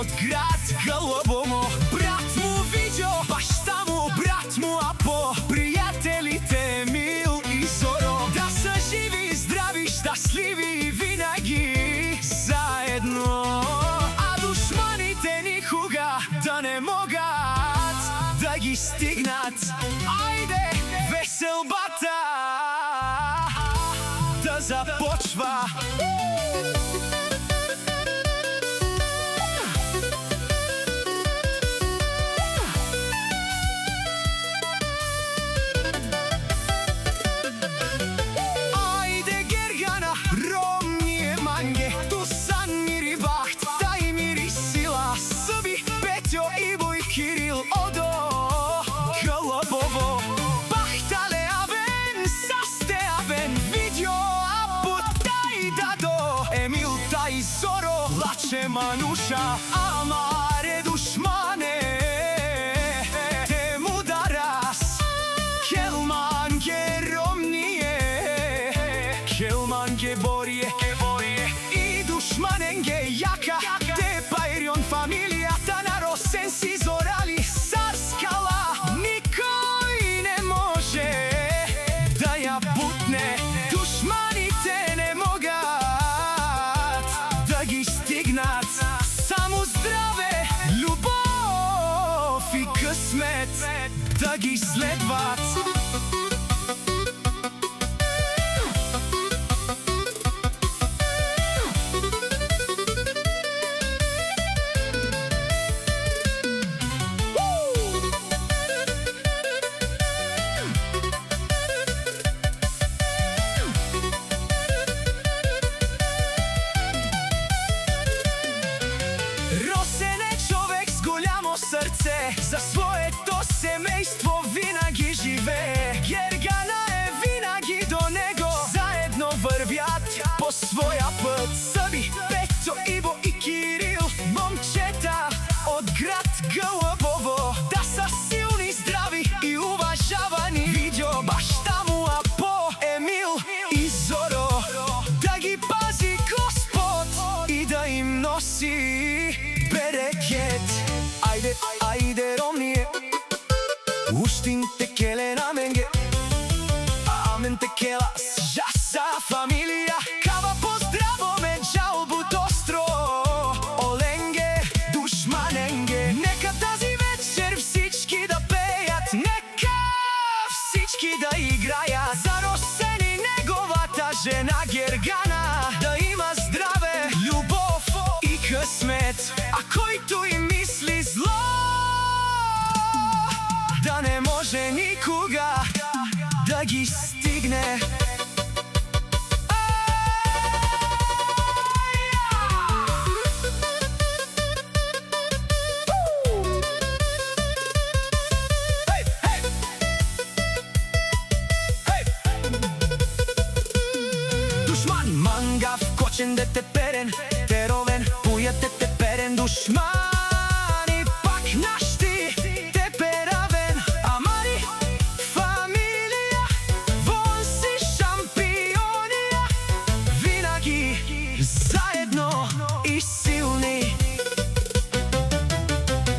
од град Галабово. Брат му видео, башта му, брат му Апо, пријателите Емил и Зоро, да се живи и здрави, щастливи винаги заедно, а душманите никога да не могат да ги стигнат. Ајде, веселбата да започва. Кирил одо Галабово, бахтале авен, састе авен, видео апот тај дадо, Емил тај Зоро, лаче мануша, амаре душмане, те му дарас, Келман ге ромние, Келман ге борие, и душманен ге јака, те Байрон фамилијата на Росен си зорали са скала, никој не може да ја бутне, душманите не могат да ги стигнат, само здраве, љубов и късмет да ги следват. Срце за своето семејство винаги живее, Гергана е винаги до него, заедно врвјат по своја пат. Саби, Петьо, Иво и Кирил, момчета од град Галабово, да са силни, здрави и уважавани. Видео башта му Апо, Емил и Зоро, да ги пази Господ и да им носи берекет. Ајде, ајде ромние, уштин те келе на менге, амен те келас, жаса фамилија, кава поздраво ме джалбу достро, оленге, душманенге. Нека тази вечер всички да пеят, нека всички да играят, за Росен и неговата жена Гергана, да има здраве, љубов и късмет, а којто им мисли зло, да не може никога да ги стигне. Душман мангав, кочен дете перен, теровен, пујате те перен, душман и пак нашти те перавен, амари фамилија, вон си шампионија, винаги заедно и силни.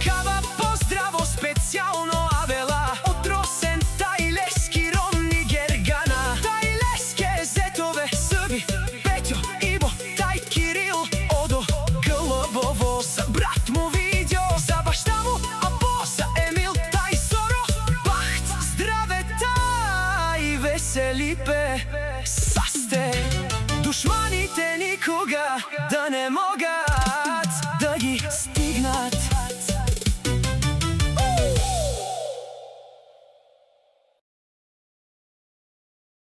Кава поздраво специјално Авела, од Росен тај Лески ромни Гергана, тај Леске зетове Саби, Петьо, Иво, тај Кирил одо Галабово, за брат му видео, за башта му Апо, за Емил тај Зоро, бахт, здраве тај веселипе, састе, душманите никога да не могат